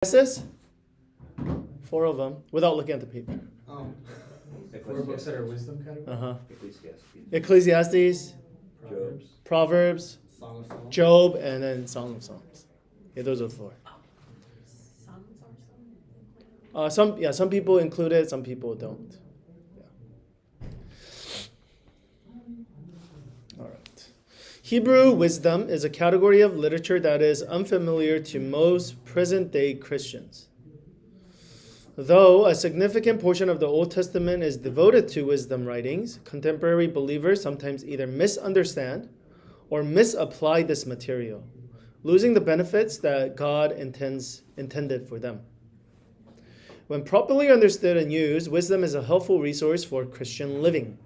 Ecclesiastes? 4 of them, without looking at the paper. Four books that are wisdom category? Ecclesiastes, Proverbs, Song of Solomon. Job, and then Song of Songs. Yeah, those are the 4. Some people include it, some people don't. Yeah. All right. Hebrew wisdom is a category of literature that is unfamiliar to most present-day Christians. Though a significant portion of the Old Testament is devoted to wisdom writings, contemporary believers sometimes either misunderstand or misapply this material, losing the benefits that God intended for them. When properly understood and used, wisdom is a helpful resource for Christian living.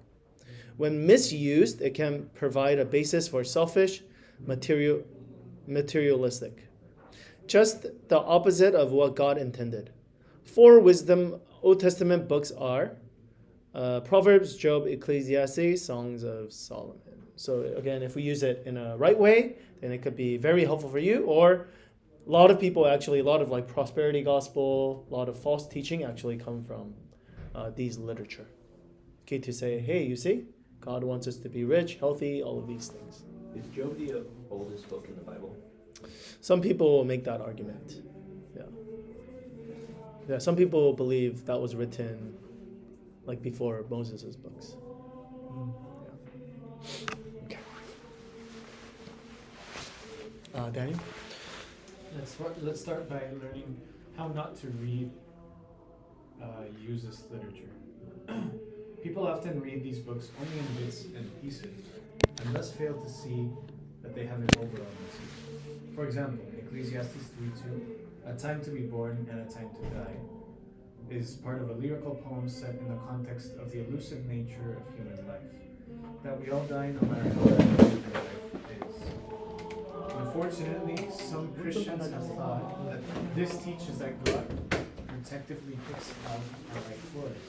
When misused, it can provide a basis for selfish, materialistic. Just the opposite of what God intended. 4 wisdom Old Testament books are Proverbs, Job, Ecclesiastes, Songs of Solomon. So again, if we use it in a right way, then it could be very helpful for you. Or a lot of people actually, a lot of like prosperity gospel, a lot of false teaching actually come from these literature. Okay, to say, hey, you see, God wants us to be rich, healthy, all of these things. Is Job the oldest book in the Bible? Some people will make that argument. Yeah, some people believe that was written like before Moses' books. Yeah. Okay. Daniel? Let's start by learning how not to read useless literature. People often read these books only in bits and pieces, and thus fail to see that they have an overall message. For example, Ecclesiastes 3:2, a time to be born and a time to die, is part of a lyrical poem set in the context of the elusive nature of human life. That we all die no matter how elusive life is. Unfortunately, some Christians have thought that this teaches that God protectively picks out our right for us.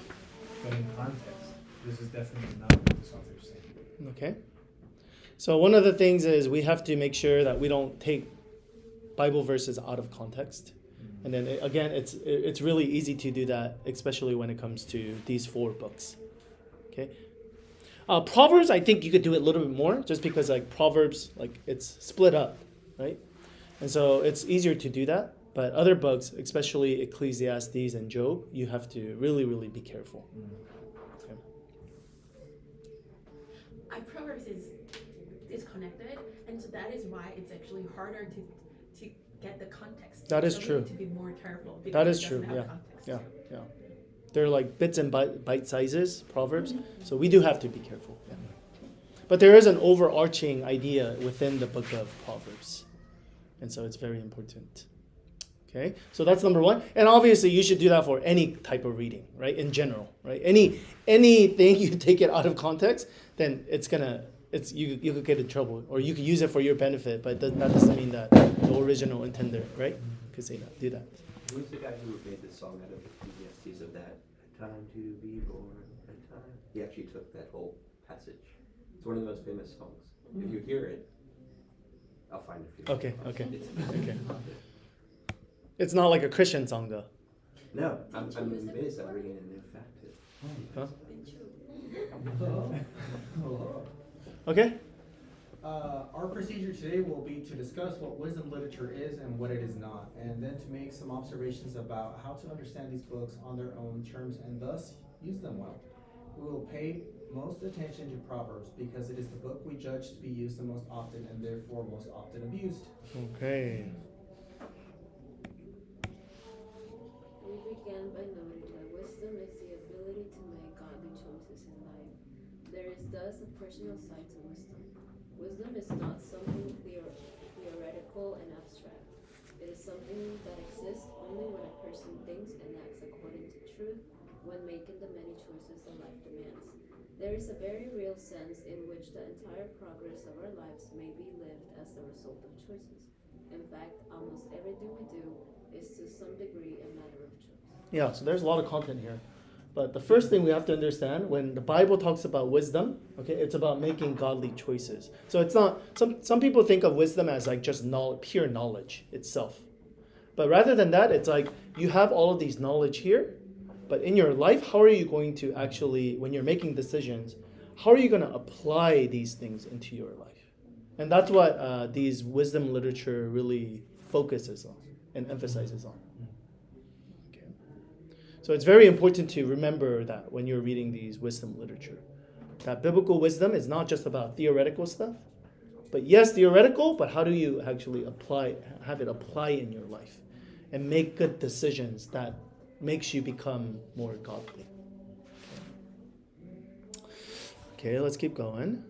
But in context, this is definitely not what this author is saying. Okay. So one of the things is we have to make sure that we don't take Bible verses out of context. And then again, it's really easy to do that, especially when it comes to these 4 books. Okay. Proverbs, I think you could do it a little bit more, just because like Proverbs, like it's split up, right? And so it's easier to do that. But other books, especially Ecclesiastes and Job, you have to really, really be careful. Okay. Proverbs is connected, and so that is why it's actually harder to get the context. That is so true. We need to be more careful. That is it true. doesn't have Yeah. context. Yeah. They're like bits and bite sizes, Proverbs. So we do have to be careful. Yeah. But there is an overarching idea within the book of Proverbs. And so it's very important. Okay, so that's number 1. And obviously you should do that for any type of reading, right? In general, right? Anything you take it out of context, then you could get in trouble, or you could use it for your benefit, but that doesn't mean that the original intender, right? Could say that, do that. Who's the guy who made the song out of Ecclesiastes of that? A time to be born, a time. He actually took that whole passage. It's one of the most famous songs. If you hear it, I'll find it for you. Okay. It's Okay. It's not like a Christian song though. No, I'm amazed I'm bringing a new fact to it. Huh? Okay. Our procedure today will be to discuss what wisdom literature is and what it is not, and then to make some observations about how to understand these books on their own terms and thus use them well. We will pay most attention to Proverbs because it is the book we judge to be used the most often and therefore most often abused. Okay. We began by noting that wisdom is the ability to make godly choices in life. There is thus a personal side to wisdom. Wisdom is not something theoretical and abstract. It is something that exists only when a person thinks and acts according to truth when making the many choices that life demands. There is a very real sense in which the entire progress of our lives may be lived as the result of choices. In fact, almost everything we do is to some degree a matter of choice. Yeah, so there's a lot of content here. But the first thing we have to understand, when the Bible talks about wisdom, okay, it's about making godly choices. So it's not, some people think of wisdom as like just pure knowledge itself, But rather than that, it's like you have all of these knowledge here, but in your life, how are you going to actually, when you're making decisions, how are you going to apply these things into your life? And that's what these wisdom literature really focuses on and emphasizes on. Okay. So it's very important to remember that when you're reading these wisdom literature, that biblical wisdom is not just about theoretical stuff, but yes, theoretical, but how do you actually have it apply in your life and make good decisions that makes you become more godly. Okay, let's keep going.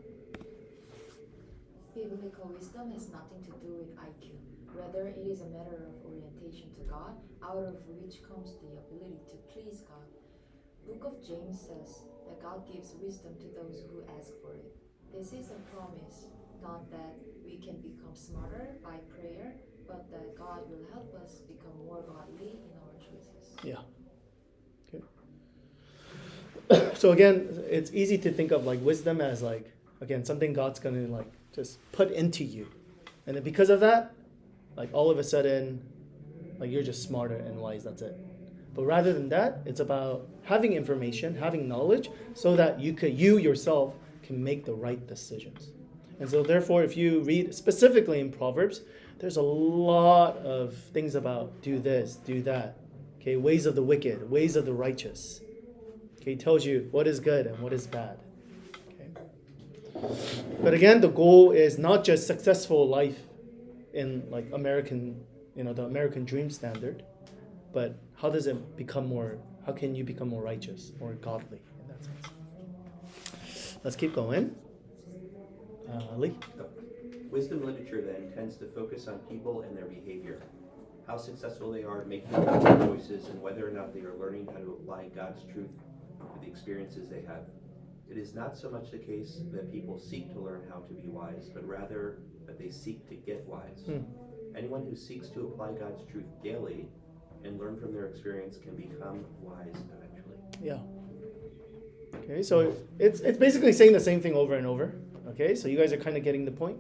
Biblical wisdom has nothing to do with IQ. Rather, it is a matter of orientation to God, out of which comes the ability to please God. Book of James says that God gives wisdom to those who ask for it. This is a promise, not that we can become smarter by prayer, but that God will help us become more godly in our choices. Yeah. Okay. So again, it's easy to think of like wisdom as like, again, something God's gonna like just put into you. And then because of that, like all of a sudden, like you're just smarter and wise, that's it. But rather than that, it's about having information, having knowledge, so that you yourself can make the right decisions. And so therefore, if you read specifically in Proverbs, there's a lot of things about do this, do that. Okay, ways of the wicked, ways of the righteous. Okay, it tells you what is good and what is bad. Okay. But again, the goal is not just successful life in like American, the American dream standard, but how can you become more righteous, more godly in that sense? Let's keep going. Lee? Wisdom literature then tends to focus on people and their behavior, how successful they are making their choices, and whether or not they are learning how to apply God's truth to the experiences they have. It is not so much the case that people seek to learn how to be wise, but rather that they seek to get wise. Anyone who seeks to apply God's truth daily and learn from their experience can become wise eventually. Yeah. Okay, so it's basically saying the same thing over and over. Okay, so you guys are kind of getting the point.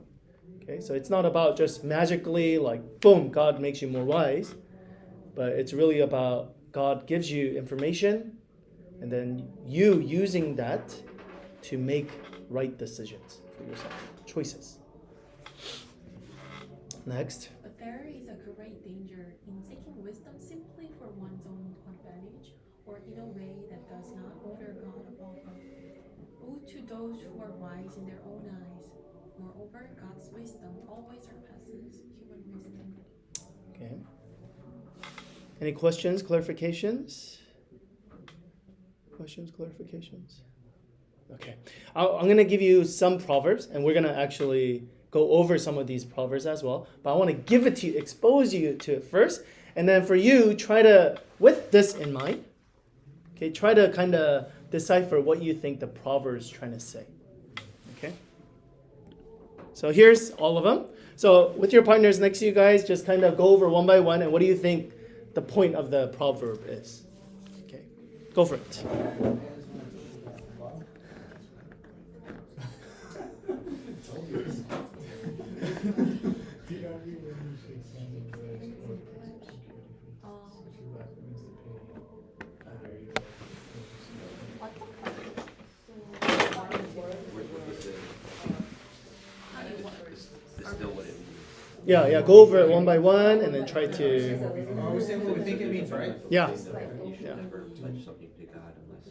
Okay, so it's not about just magically like, boom, God makes you more wise, but it's really about God gives you information and then you using that to make right decisions for yourself, choices. Next. But there is a great danger in seeking wisdom simply for one's own advantage, or in a way that does not honor God above all. Woe to those who are wise in their own eyes. Moreover, God's wisdom always surpasses human wisdom. Okay. Any questions, clarifications? Questions, clarifications? Okay. I'm going to give you some proverbs, and we're going to actually go over some of these proverbs as well. But I want to give it to you, expose you to it first, and then for you, try to, with this in mind, okay, try to kind of decipher what you think the proverb is trying to say. Okay? So here's all of them. So with your partners next to you guys, just kind of go over one by one, and what do you think the point of the proverb is? Okay, go for it. Distill what it means. Yeah, go over it one by one, and then try to. We're saying what we think it means, right? Yeah. You should Yeah. never pledge something to God unless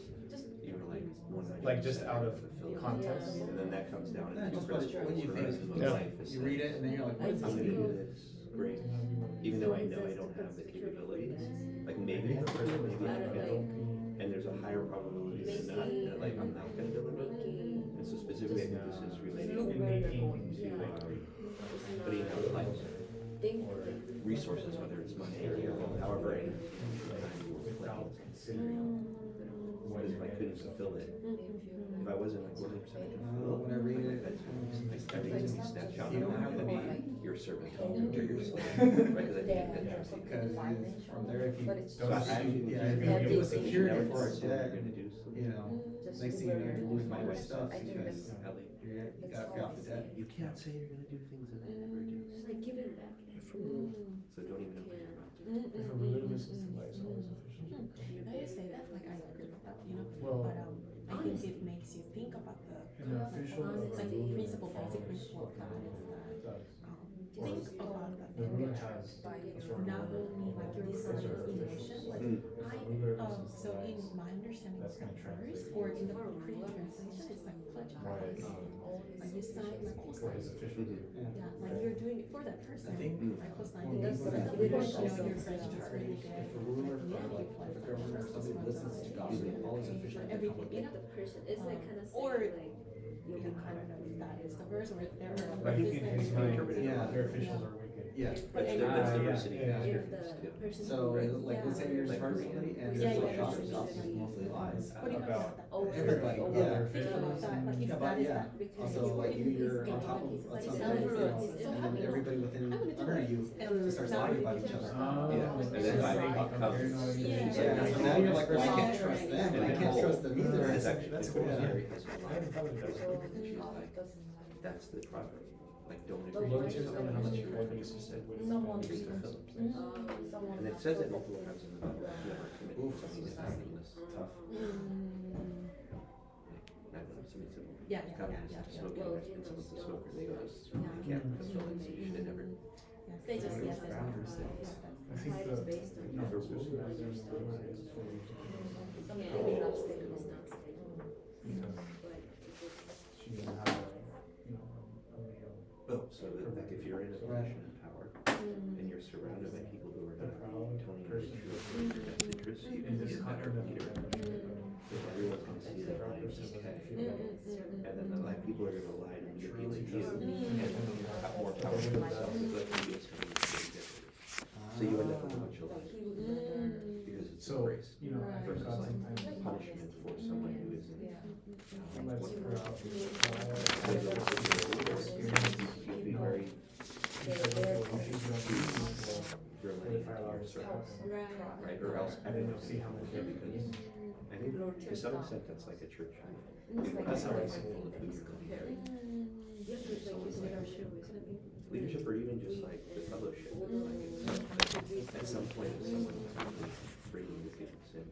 you were like 100% Like just out of fulfilled. context. And then that comes down Yeah, to just principles what you for think. the rest of Yeah. life. You read it and then you're like, what does I'm this gonna do mean? this, great. Even though I know I don't have the capabilities, like maybe at first, maybe I can, and there's a higher probability than not that like I'm not gonna deliver. And so specifically, I think this is related to putting out like resources, whether it's money or however I can. Because if I couldn't fulfill it, if I wasn't like 100% When I read it, everything's gonna be snatched out. You don't I'm have gonna to be your servant to yourself, right? Because I think that trust because from there, if you So I actually if you think do a you security never for a assume you're debt, gonna do something. you know, next thing you know, you're losing My all your wife stuff says, because Ellie, you got to pay off the debt. you can't say you're gonna do things and then never do. Just like giving back. So don't even open your mouth. If a ruler listens to advice, all his officials will come. Now you say that, like I agree with that, Well, but I think it makes you think about the an official of a like ruler principle, basic follows principle of what the God is ruler that does. think about the The ruler picture. has authority Not over only like your these current are emotion, officials. like If a ruler listens to so in advice, my understanding that's of gonna that verse translate or into in the Korean translation, it's like pledge why promise. Like you sign like for cosign. his officials. Yeah, like you're doing it for that person. I think Like cosign. when Like, we look at the leadership, your also, friendship is really good. if a ruler Like, or like pledge a that governor or trust somebody is listens to God, okay, all his for officials become everything, wicked. The person, it's like kind of or saying like you'll yeah, become I don't know if that is the verse or there are I think in his mind, Yeah. their officials are wicked. Yeah. That's diversity. yeah. if the person So, who like, let's say you're Like smart Korean. somebody and Yeah, there's yeah, like gossip, yeah. gossip is mostly lies. What do you know About about that? everybody, About yeah. their Think about officials. that, like if About, that is yeah. that. Also, like you're on top of something, and then everybody within under you just starts lying about each other. Oh, Yeah, and then I become paranoid. Yeah. Yeah, so now you're like, well, I can't trust them, And but I Nicole- can't trust them either. It's actually, That's Nicole's cool. very has I hadn't thought of that. she's like, that's the proverb. Like, don't But agree why with does someone that unless mean you're that 100% with Someone because becomes- fulfill. someone And it says it multiple times in the Bible. Never commit Oof. something that's meaningless. Tough. I don't know, somebody said, Yeah, God yeah, is yeah, a yeah. smoker, Well, and someone's a smoker, and they go, Yeah. they can't fulfill it, so you should never. Yeah, they just Boundaries, yes, that's boundaries, yeah, things. that's- I think Life the, is based on no, the the rules. rules are just the rules is for you to do. Yeah, Something it's not not stable. stable. Because But if it's she didn't have a legal. Oh, so that, like, if you're in a position of power, and you're surrounded by people who are gonna be telling you the truth for your best interest, you can be a better leader. Because everyone's gonna see that life's okay. And then the like people are gonna lie to manipulate you and have more power for themselves, so that can be something that's very different. So you end up with a bunch of lies, because it's a So, grace versus God like sometimes punishment for someone who isn't. lets her out. You have to be very dramatic hours or right. right, or else And then everyone's you'll see how much because I think to some extent that's like a church thing. That's how I see it with who you're comparing. You have to like use leadership with something. Leadership or even just like the fellowship. Like at some point, if someone bringing the people sin,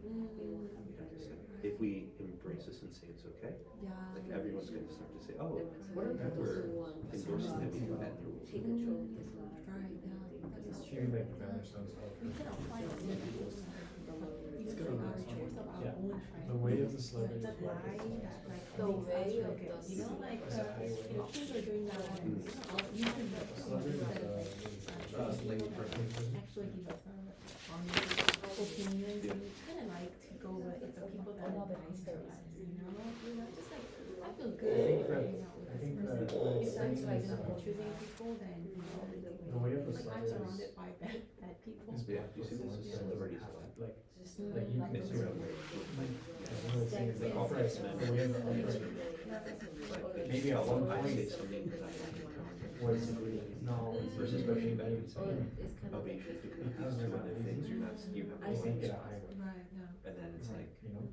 if we embrace this and say it's okay, like everyone's going to start to say, oh, we're endorsing that we do that in the rules. Take control of his life. Right, yeah, that is Even true. like the Bannerstone stuff. We can apply it to people's It's even good like on our that. choice of our Yeah. own friends. The way of the Yeah, celebrity. that lie, that like The makes us way feel of good. the You know, like Is that how you kids are doing that on you can Celebrity is lady person. actually give us opinions and kind of like to go with the people that are nice to us, just like I feel good, I think that this person. If I'm like it's- choosing people, then The way of the like I'm celebrity surrounded is. by bad people. is Yeah, you see this is celebrities a lot. Like, Just like you can It's see around like, where one of the things that All upright, men. the way of the upright, like maybe at one I point say something that I was no, versus pushing back and Or saying, it's kind oh, of but you like should this. do these two other things, you're not, you have I to see. get a like, high one, Right, yeah. and then it's like, you know?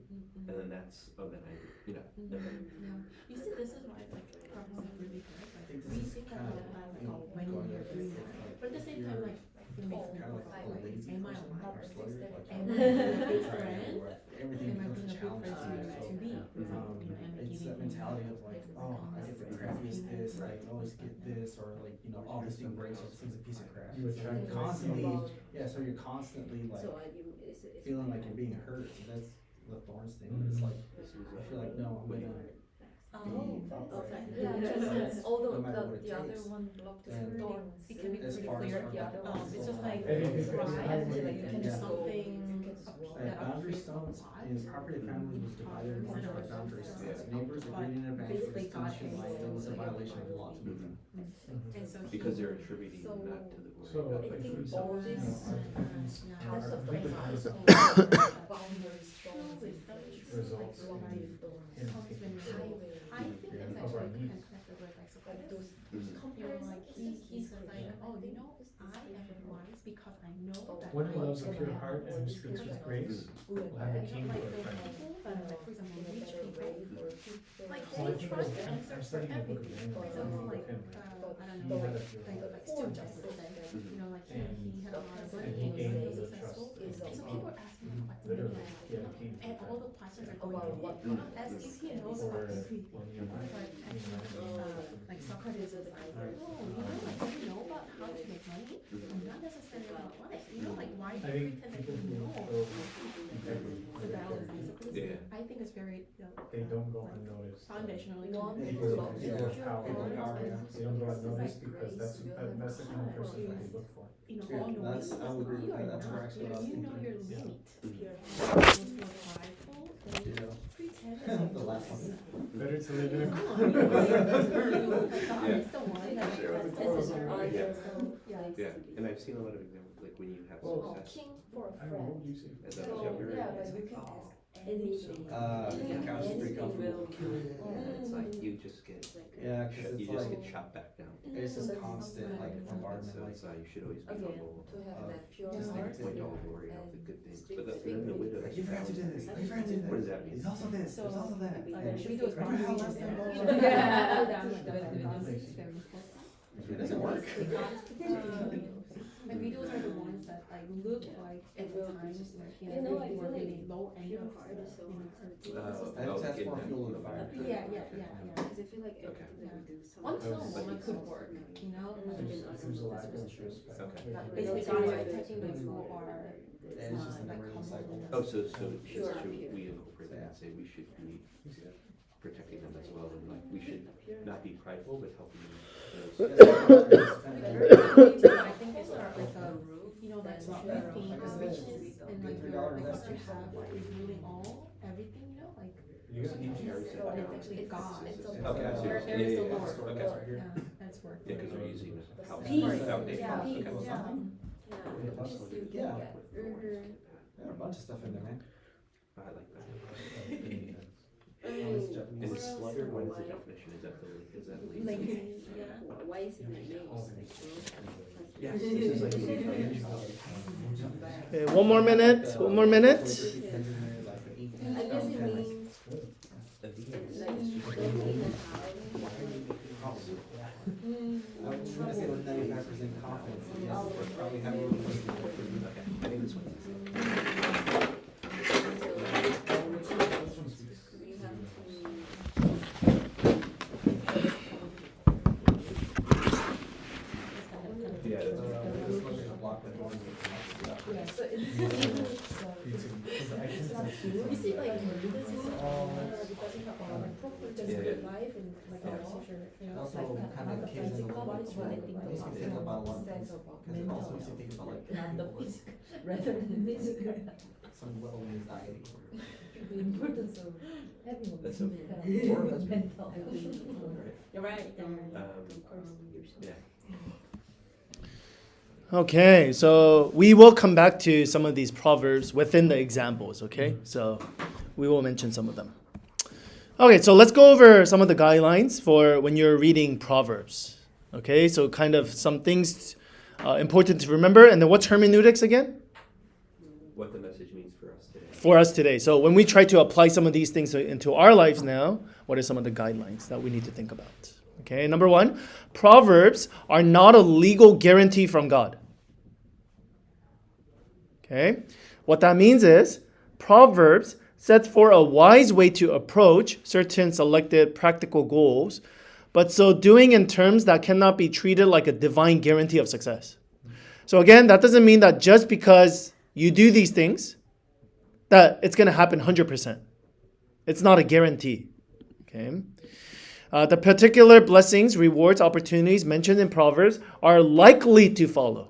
and then that's, oh, then I, you know, Yeah. You see, this is why like Proverbs is really good. I Like think we this is think kind about of, that, like you know, oh, when going you're at doing this, that, like, but at the same time, like it makes me kind of think like like, lazy am I a person, or liar? sluggish, like, Am I being a good trying friend? to, everything Am I becomes being a a good challenge person to you. to be? So, Am I it's that giving mentality of like, oh, I get the crappiest this, I always get this, or like, you know, all this thing breaks, or this thing's a piece of crap. You So attract you're constantly, yeah, so you're constantly like So it's feeling like you're being hurt. So that's the thorns thing. It's like, this is I feel like, no, I'm gonna Oh, okay. Yeah, Yes. although No matter what it the other takes. one blocked the And thorns. it can be as pretty far as clear. from the other one. It's just like Maybe it's pride, hard to, like, you can yeah. do something And boundary stones in property families was divided into like boundary stones. Yeah. Neighbors agreed in advance for Basically, God distinction line, hates it was a it. violation of the law to do that. and so because he- they're attributing So- not to the glory So, of God, I but think to all themselves. this Yeah. has Our of big price is- boundary stones Results like in life thorns. him comes when taking you- Highway. I think it's of our actually needs. connected with like Like those You know, like he says like, oh, you know, I am wise because I know that One who I loves a am pure wise. heart and who speaks with grace will have a king Like for a the friend. people that are like, for example, rich people, like Well, I they think trust I'm answers for studying the book of everything. For Daniel. example, with like him. I don't He know, had a like pure like heart. like Steve Jobs, you know, like he had a lot of money, And he he was gained so the successful, trust. and so people are asking him questions, Literally, he had a king and for a all friend. the questions are going to him, as if he knows Or about everything. when Nehemiah, But actually, like Socrates was like, oh, you know, like you know about how to make money, not necessarily about life. You know, like why do I you think pretend that people you who know? show integrity So that was Socrates. Yeah. I think it's very, they don't go like, unnoticed. foundationally One connected. People who who have power, Yeah. they don't go unnoticed Like because grace, that's you that, have that's the kind of person that they Christ. look for. You know, Yeah, all knowing. that's- I would agree You with are that. That's not. correct, what I was You know thinking. your Yeah. limit. pure Those who are prideful, they Yeah. pretend that The they last know. one. Better to live in a Come on, you know, like, God Yeah. is the one that Sure, that's with the world. necessary. Yeah. Yeah. Yeah, and I've seen a lot of examples, like when you have Well, success king for a I don't know, what friend. would you say? as a So, younger, yeah, but we can ask anything. Couch is pretty comfortable. and it's like you just get, Yeah, cause you it's just like, get shot back down. it's just constant like And bombardment, so like, it's you should always be Again, humble, to have that pure just heart negativity. point all glory of the and good things. speak But with then the grace. widow, you forgot to do this, you forgot to do this. What does that mean? There's also this, So, there's also that. like, videos Remember how boundaries last there. time? Yeah, boundaries is very important. It doesn't work. My videos are the ones that like look like at the times like You know, I you were feel really like low end pure of heart is so hard to That's in more that- fuel in the fire. yeah. Because I feel like Okay. everything that we do One sometimes film But woman it's- could work, you know? Seems a lack of respect. Okay. Basically, Not you're really. protecting those who are Yeah, it's just a never-ending cycle. Oh, so it's Pure. true, we incorporate that and say we should be protecting them as well, and like we should not be prideful, but helping those. I think they start with you know, like you think richness and like your like what you have like is really all everything, you know, like You guys need Jerry said but no. it's actually God. Okay, I see. There Yeah, is yeah, the yeah. Lord. Okay, sorry. Yeah, that's work. Yeah, because we're using a house Peace. foundation. Yeah, Okay. peace. Yeah. Yeah, just you Yeah. can get. There are a bunch of stuff in there, man. I like that. I mean, And what slugger, else what is in the life? definition? Is that lazy? Lazy. Why is it like names? Yes, this is like. Okay, one more minute. One more minute. I guess it means like building a house. I'm trying to say with 95% confidence, yes, we probably have a little bit. Okay, I think this one. We have Yeah, that's This one is a block that one You see, like, this is because you have a proper Yeah. life and like Yeah. also kind of gives them a little bit to, makes me think about a lot of things. Because it also makes me think about like the physical rather than physical. some little anxiety. The importance of having a That's okay. mental health. You're right. Yeah. Okay, so we will come back to some of these proverbs within the examples, okay? So we will mention some of them. Okay, so let's go over some of the guidelines for when you're reading proverbs. Okay, so kind of some things important to remember. And then what's hermeneutics again? What the message means for us today. For us today. So when we try to apply some of these things into our lives now, what are some of the guidelines that we need to think about? Okay, number one, proverbs are not a legal guarantee from God. Okay, what that means is proverbs sets for a wise way to approach certain selected practical goals, but so doing in terms that cannot be treated like a divine guarantee of success. So again, that doesn't mean that just because you do these things, that it's going to happen 100%. It's not a guarantee. Okay. The particular blessings, rewards, opportunities mentioned in Proverbs are likely to follow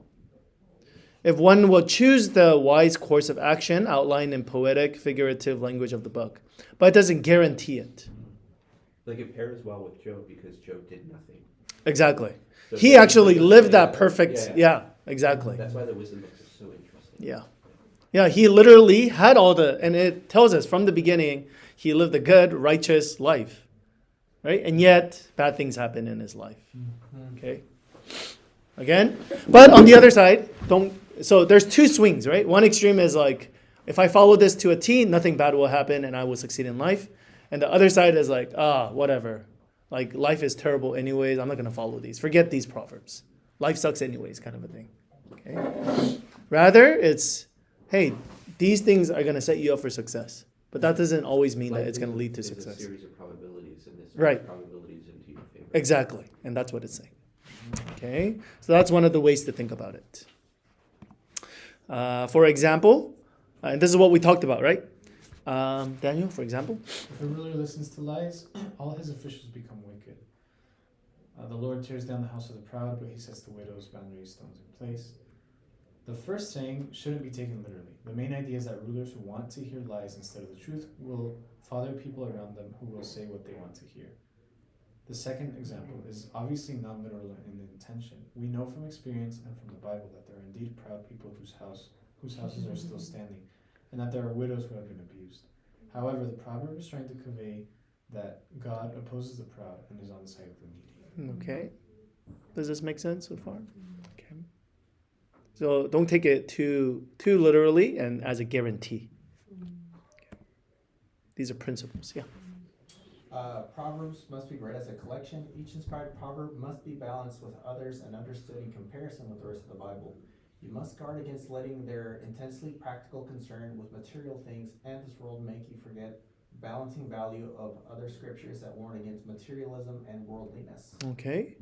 if one will choose the wise course of action outlined in poetic, figurative language of the book. But it doesn't guarantee it. Like it pairs well with Job because Job did nothing. Exactly. So He Job actually did lived that nothing. perfect. Yeah, exactly. That's why the wisdom books are so interesting. Yeah. Yeah, he literally had all the, and it tells us from the beginning, he lived a good, righteous life. right? And yet, bad things happen in his life. Okay? Again, but on the other side, so there's two swings, right? One extreme is like, if I follow this to a T, nothing bad will happen and I will succeed in life. And the other side is like, whatever. Like, life is terrible anyways. I'm not going to follow these. Forget these proverbs. Life sucks anyways, kind of a thing. Okay? Rather, it's, hey, these things are going to set you up for success. But that doesn't always mean that it's going to lead to It's success. a series of probabilities, and this Right. probabilities into your favor. Exactly. And that's what it's saying. Okay? So that's one of the ways to think about it. For example, and this is what we talked about, right? Daniel, for example. If a ruler listens to lies, all his officials become wicked. The Lord tears down the house of the proud, but he sets the widow's boundary stones in place. The first saying shouldn't be taken literally. The main idea is that rulers who want to hear lies instead of the truth will father people around them who will say what they want to hear. The second example is obviously not literal in intention. We know from experience and from the Bible that there are indeed proud people whose houses are still standing, and that there are widows who have been abused. However, the proverb is trying to convey that God opposes the proud and is on the side of the needy. Okay. Does this make sense so far? Okay. So don't take it too literally and as a guarantee. Okay. These are principles. Yeah. Proverbs must be read as a collection. Each inspired proverb must be balanced with others and understood in comparison with the rest of the Bible. You must guard against letting their intensely practical concern with material things and this world make you forget balancing value of other scriptures that warn against materialism and worldliness. Okay.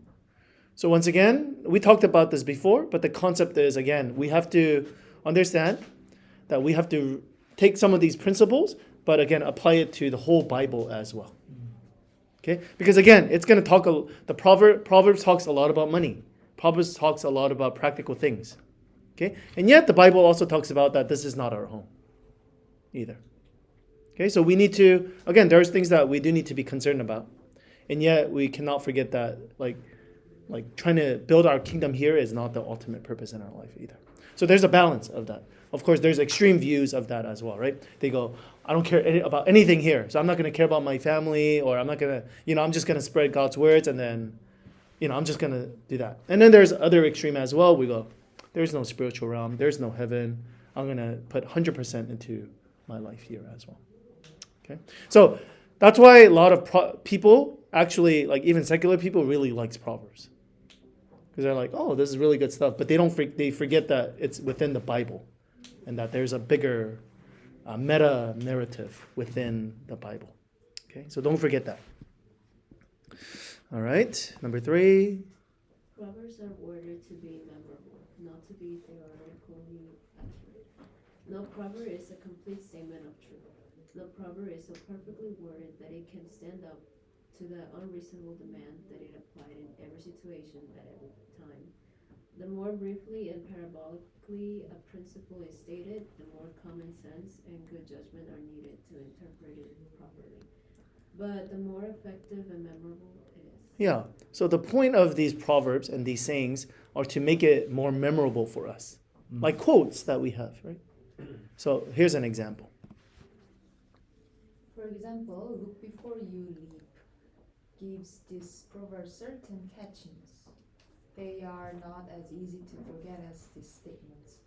So once again, we talked about this before, but the concept is, again, we have to understand that we have to take some of these principles, but again, apply it to the whole Bible as well. Okay? Because again, it's going to talk, the Proverbs talks a lot about money. Proverbs talks a lot about practical things. Okay? And yet the Bible also talks about that this is not our home either. Okay? So we need to, again, there's things that we do need to be concerned about. And yet we cannot forget that like trying to build our kingdom here is not the ultimate purpose in our life either. So there's a balance of that. Of course, there's extreme views of that as well, right? They go, I don't care about anything here. So I'm not going to care about my family, or I'm not going to, I'm just going to spread God's words, and then, I'm just going to do that. And then there's other extreme as well. We go, there's no spiritual realm. There's no heaven. I'm going to put 100% into my life here as well. Okay? So that's why a lot of people, actually, like even secular people, really likes Proverbs. Because they're like, oh, this is really good stuff. But they forget that it's within the Bible and that there's a bigger meta narrative within the Bible. Okay, so don't forget that. All right, number 3. Proverbs are worded to be memorable, not to be theoretically accurate. No proverb is a complete statement of truth. No proverb is so perfectly worded that it can stand up to the unreasonable demand that it applied in every situation at every time. The more briefly and parabolically a principle is stated, the more common sense and good judgment are needed to interpret it properly. But the more effective and memorable it is. Yeah, so the point of these proverbs and these sayings are to make it more memorable for us. Like quotes that we have, right? So here's an example. For example, look before you leap gives this proverb certain catchiness. They are not as easy to forget as these statements.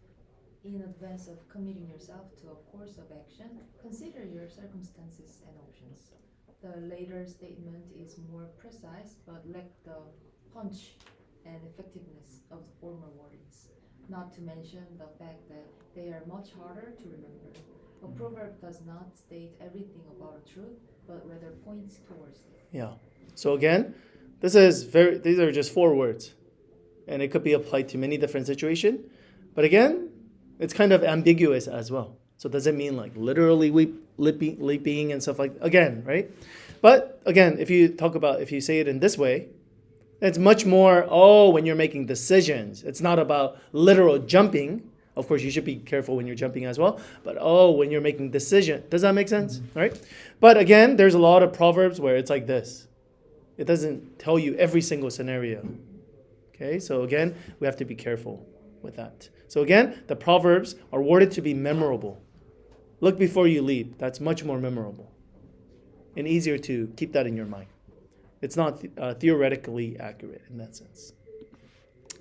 In advance of committing yourself to a course of action, consider your circumstances and options. The later statement is more precise but lacks the punch and effectiveness of the former wordings, not to mention the fact that they are much harder to remember. A proverb does not state everything about a truth, but rather points towards it. Yeah. So again, these are just 4 words. And it could be applied to many different situations. But again, it's kind of ambiguous as well. So does it mean like literally leaping and stuff like that? Again, right? But again, if you say it in this way, it's much more, when you're making decisions. It's not about literal jumping. Of course, you should be careful when you're jumping as well. But when you're making decision. Does that make sense? Mm-hmm. Right? But again, there's a lot of proverbs where it's like this. It doesn't tell you every single scenario. Okay, so again, we have to be careful with that. So again, the proverbs are worded to be memorable. Look before you leap. That's much more memorable and easier to keep that in your mind. It's not theoretically accurate in that sense.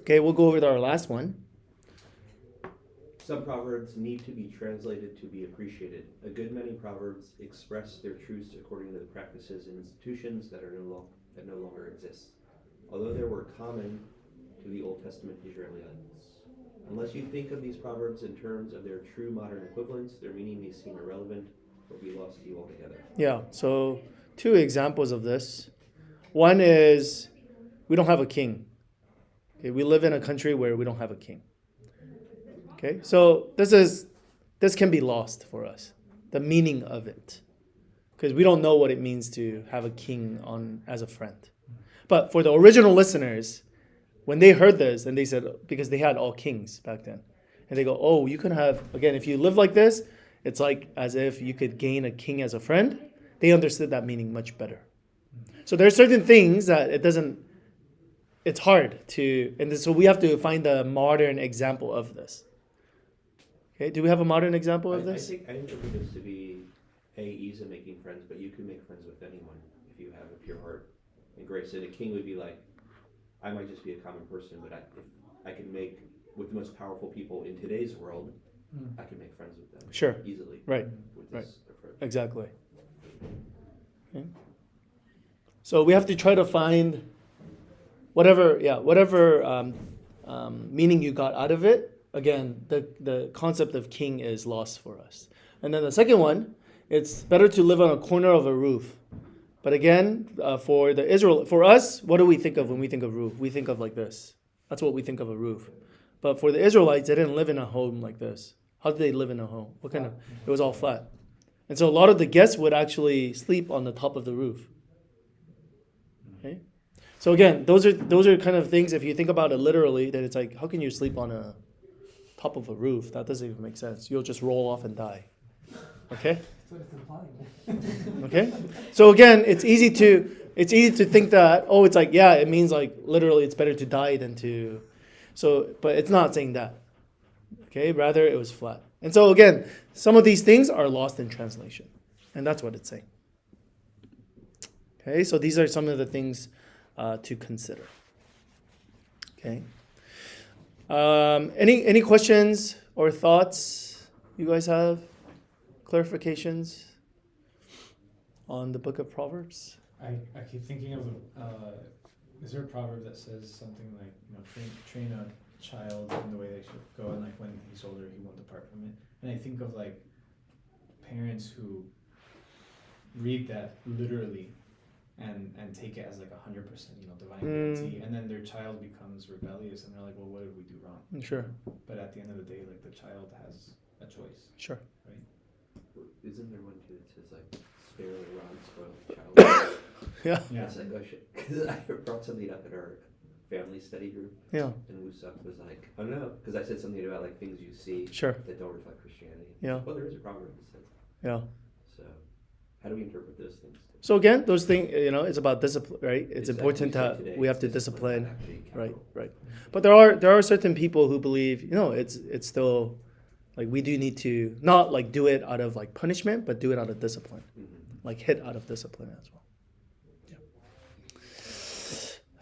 Okay, we'll go over to our last one. Some proverbs need to be translated to be appreciated. A good many proverbs express their truths according to the practices and institutions that no longer exist, although they were common to the Old Testament Israelites. Unless you think of these proverbs in terms of their true modern equivalents, their meaning may seem irrelevant or be lost to you altogether. Yeah, so 2 examples of this. One is we don't have a king. Okay, we live in a country where we don't have a king. Okay, so this can be lost for us, the meaning of it, because we don't know what it means to have a king on as a friend. But for the original listeners, when they heard this and they said, because they had all kings back then, and they go, oh, you can have, again, if you live like this, it's like as if you could gain a king as a friend. They understood that meaning much better. So there are certain things that it's hard to, and so we have to find a modern example of this. Okay, do we have a modern example of this? I interpret this to be ease in making friends, but you can make friends with anyone if you have a pure heart and grace. And a king would be like, I might just be a common person, but if I can make, with the most powerful people in today's world, I can make friends with them. Sure. Easily. Right. With Right. this approach. Exactly. Okay. So we have to try to find whatever meaning you got out of it. Again, the concept of king is lost for us. And then the second one, it's better to live on a corner of a roof. But again, for us, what do we think of when we think of roof? We think of like this. That's what we think of a roof. But for the Israelites, they didn't live in a home like this. How did they live in a home? It was all flat. And so a lot of the guests would actually sleep on the top of the roof. Okay? So again, those are kind of things, if you think about it literally, that it's like, how can you sleep on a top of a roof? That doesn't even make sense. You'll just roll off and die. Okay? That's what it's implying. Okay? So again, it's easy to think that, oh, it's like, yeah, it means like literally it's better to die than to, but it's not saying that. Okay? Rather, it was flat. And so again, some of these things are lost in translation. And that's what it's saying. Okay? So these are some of the things to consider. Okay? Any questions or thoughts you guys have? Clarifications on the book of Proverbs? I keep thinking of is there a proverb that says something like, train a child in the way they should go, and like when he's older he won't depart from it. And I think of like parents who read that literally and take it as like 100% divine guarantee, and then their child becomes rebellious and they're like, well, what did we do wrong? Sure. But at the end of the day, like the child has a choice. Sure. Right? Isn't there one too that says like, spare the rod, spoil the child? Yeah. Yeah. It's like, oh shit. Because I brought something up in our family study group. Yeah. And Wusuk was like, oh no, because I said something about like things you see Sure. that don't reflect Christianity. Yeah. Well, there is a proverb that says that. Yeah. So, how do we interpret those things? So again, those things, it's about discipline, right? It's Exactly. important We said to today, we have it's to discipline, discipline. not actually Right, capital. right. But there are certain people who believe, it's still like we do need to not like do it out of like punishment, but do it out of discipline. Like hit out of discipline as well. Yeah.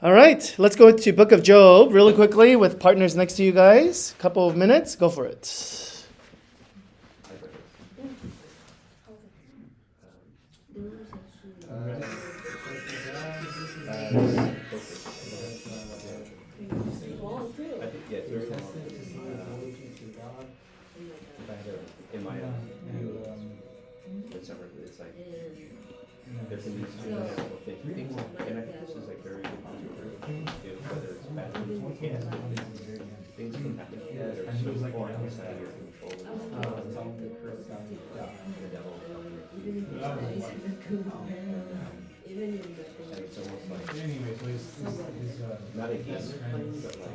All right, let's go to Book of Job really quickly with partners next to you guys. Couple of minutes, go for it. I think, yeah, it's very long. If I had to, in my view, it's like, there can be some example things, and I think this is like very good to whether it's bad or good, things can happen that are so far outside of your control. The devil and it's almost like, Anyway, so his not a game friend, but like,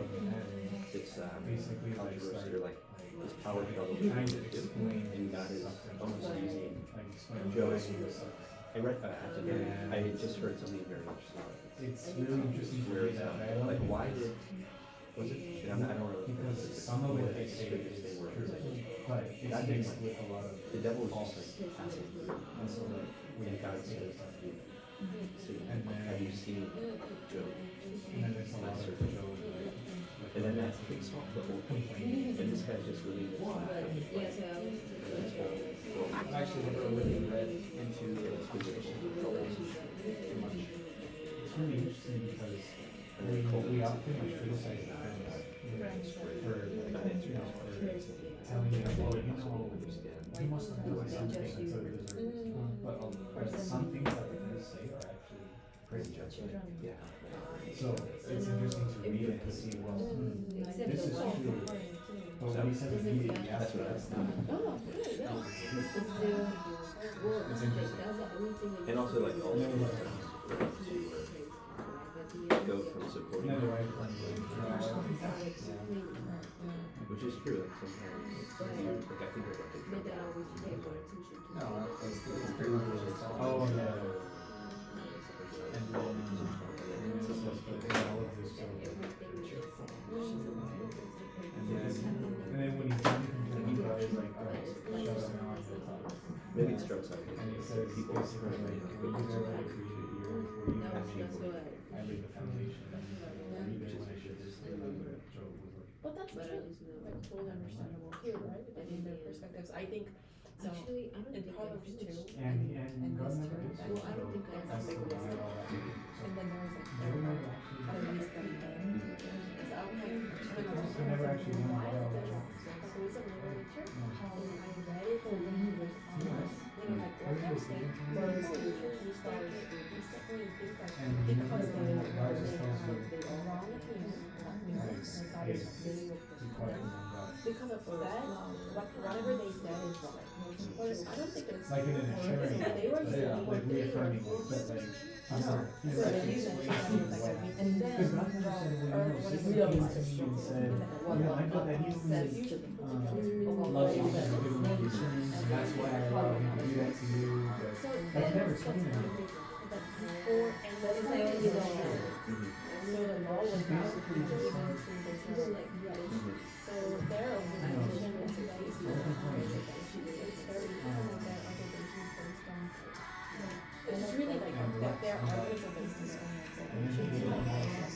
it's basically like controversy or like this power struggle trying to between the two, explain and God is almost using Joe. I read accidentally. I had just heard something very interesting. It's really interesting to Where read it's that at. Like, dialogue. why did was it? And I don't know. Because some of what they say is where true, it's like, but it's God mixed didn't- with a lot of the devil was false. just like passing through. And so like when And God God says says, So And then- have you seen Job? And then there's a lot of Job, like And then that romantic kicks off the whole thing. complaining. And this guy's just living his life. Yes, I was This whole I've actually never really read into the It's conversation of ridiculous. Joel too much. It's really interesting because we often like criticize the friends for telling you, oh, you must have done something so it deserves. But some things that the friends say are actually pretty judgment. Yeah. So it's interesting to read it to see, well, this is true. But when he says immediately after, that's not. It's interesting. And also like all the friends to go from supporting Another him, way from which is true. Like sometimes you like I think of like the No, it's pretty much what it's all. Oh, yeah. And then, and this is then the all of this Job. And then when he's done complaining about his like shut up now, maybe it strikes out and he says people basically like, were you there when I created the earth? Were you there when I laid the foundation? Were you there when I did this? Job was like, But that's true. Like totally understandable here, right? I mean, their perspectives. I think so. Actually, I don't In think Proverbs I too. finished. and God this never too. did. Well, I don't think I That's big the wisdom. lie, all that. So, And then there was like Job their never how to actually, wisdom then. Because I'm like, he never actually knew what all that Job. like wisdom literature. No. And I read it and then you was honest. You know, like what they're saying. So it's literature, you start instantly think like And because the God just tells you, they are wrong at the end. like, And God hey, is dealing with be quiet and let God. because of that, whatever they said is right. But I don't think it's Like in an assuring, they were Yeah, like reaffirming, but like, he's not, he's So like they use it explaining as what. like a and then Because God never said, well, you know, Satan came to me and said, you know, I know that he only loves you because of good intentions, and that's why I allowed him to do that to you, but like he never explained anything. before and then it's like you know so the law was not Basically just given like, to the people like so their organization is based on it's very different than other nations based on it's really like that their arguments are based on their own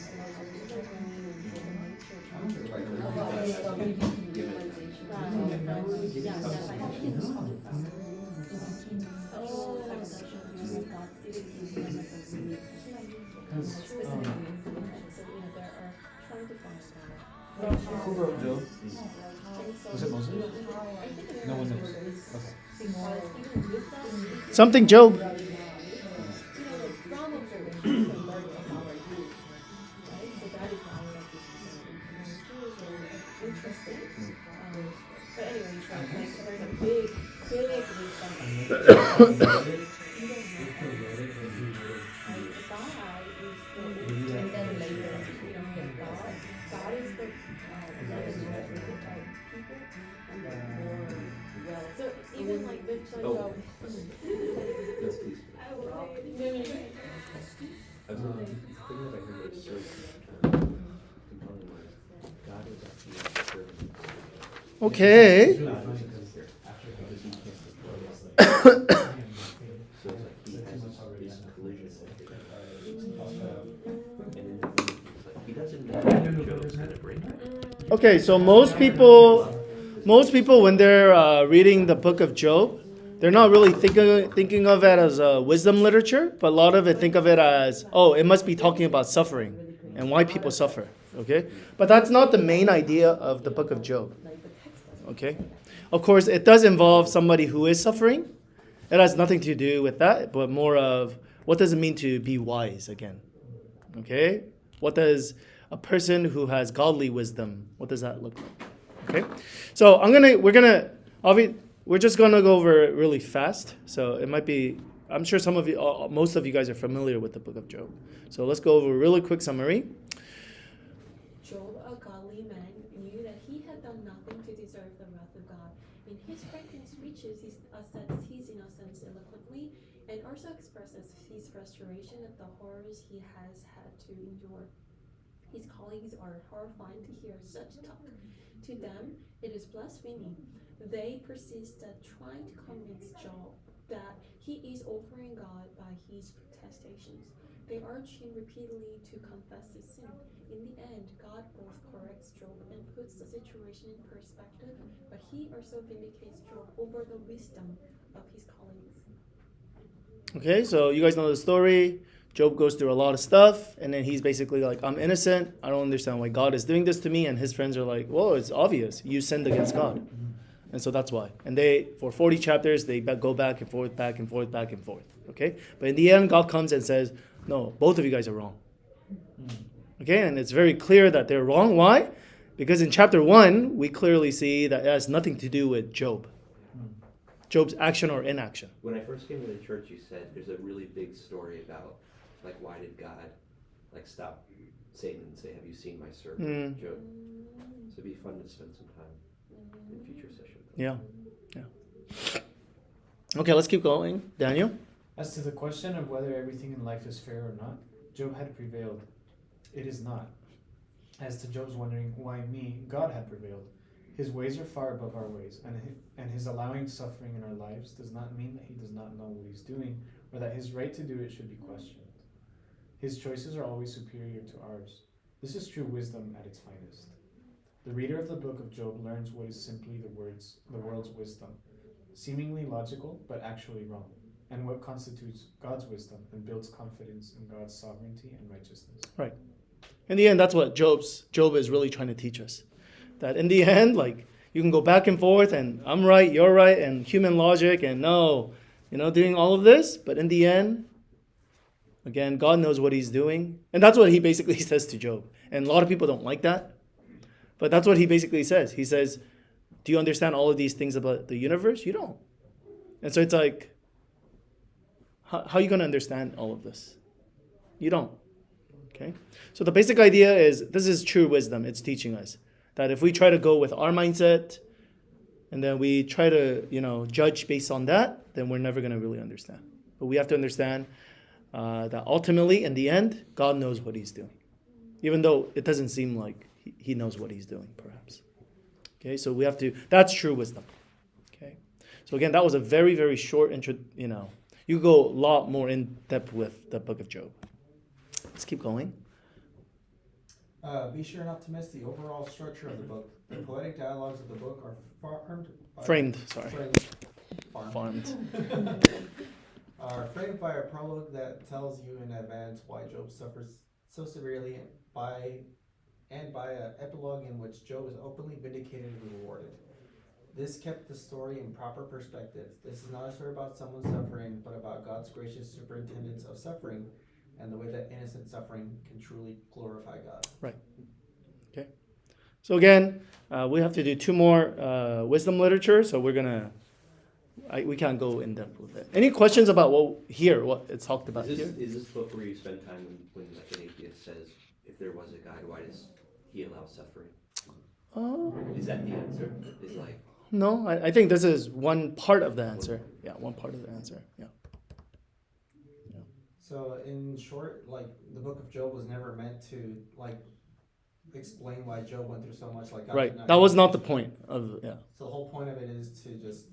Who wrote Job? Was it Moses? No one knows. Okay. Something Job. Interesting. But anyway, so like there's a big and then later, you know, God is the love and people and the more well. So even like with like Oh. Yes, please. The thing that I heard was so compelling was God is actually serving. Okay. It's really funny because after God is So it's like he has this collision with it. And then it's like he doesn't know that Job's gonna break it. Okay, so most people when they're reading the book of Job, they're not really thinking of it as a wisdom literature, but a lot of it think of it as, oh, it must be talking about suffering and why people suffer. Okay, but that's not the main idea of the book of Job. Okay, of course it does involve somebody who is suffering. It has nothing to do with that, but more of what does it mean to be wise again? Okay, what does a person who has godly wisdom, what does that look like? Okay, so we're just gonna go over it really fast. So it might be, I'm sure most of you guys are familiar with the book of Job. So let's go over a really quick summary. Job, a godly man, knew that he had done nothing to deserve the wrath of God. In his frantic speeches, he assets his innocence eloquently and also expresses his frustration at the horrors he has had to endure. His colleagues are horrified to hear such talk. To them, it is blasphemy. They persist at trying to convince Job that he is offering God by his protestations. They urge him repeatedly to confess his sin. In the end, God both corrects Job and puts the situation in perspective, but he also vindicates Job over the wisdom of his callings. Okay, so you guys know the story. Job goes through a lot of stuff, and then he's basically like, I'm innocent. I don't understand why God is doing this to me. And his friends are like, well, it's obvious. You sinned against God. And so that's why. And they, for 40 chapters, they go back and forth, back and forth, back and forth. Okay? But in the end, God comes and says, no, both of you guys are wrong. Okay? And it's very clear that they're wrong. Why? Because in chapter 1, we clearly see that it has nothing to do with Job. Job's action or inaction. When I first came to the church, you said there's a really big story about, like, why did God, like, stop Satan and say, have you seen my servant, Job? So it'd be fun to spend some time in future sessions. Yeah. Okay, let's keep going. Daniel? As to the question of whether everything in life is fair or not, Job had prevailed. It is not. As to Job's wondering, why me, God had prevailed. His ways are far above our ways, and his allowing suffering in our lives does not mean that he does not know what he's doing, or that his right to do it should be questioned. His choices are always superior to ours. This is true wisdom at its finest. The reader of the book of Job learns what is simply the world's wisdom, seemingly logical, but actually wrong, and what constitutes God's wisdom and builds confidence in God's sovereignty and righteousness. Right. In the end, that's what Job is really trying to teach us. That in the end, like, you can go back and forth and I'm right, you're right, and human logic and no, doing all of this. But in the end, again, God knows what he's doing. And that's what he basically says to Job. And a lot of people don't like that. But that's what he basically says. He says, do you understand all of these things about the universe? You don't. And so it's like, how are you going to understand all of this? You don't. Okay? So the basic idea is, this is true wisdom. It's teaching us that if we try to go with our mindset and then we try to, judge based on that, then we're never going to really understand. But we have to understand that ultimately, in the end, God knows what he's doing. Even though it doesn't seem like he knows what he's doing, perhaps. Okay, so that's true wisdom. Okay, so again, that was a very, very short intro, you go a lot more in depth with the book of Job. Let's keep going. Be sure not to miss the overall structure of the book. The poetic dialogues of the book are Framed. Are framed by a prologue that tells you in advance why Job suffers so severely, by an epilogue in which Job is openly vindicated and rewarded. This kept the story in proper perspective. This is not a story about someone suffering, but about God's gracious superintendence of suffering and the way that innocent suffering can truly glorify God. Right. Okay. So again, we have to do 2 more wisdom literature. So we can't go in depth with it. Any questions about what it's talked about here? Is this book where you spend time when like an atheist says, if there was a God, why does he allow suffering? Is that the answer? Is like... No, I think this is one part of the answer. Yeah, one part of the answer. Yeah. So in short, like, the book of Job was never meant to, like, explain why Job went through so much. Like, God right. That was not the point of, yeah. So the whole point of it is to just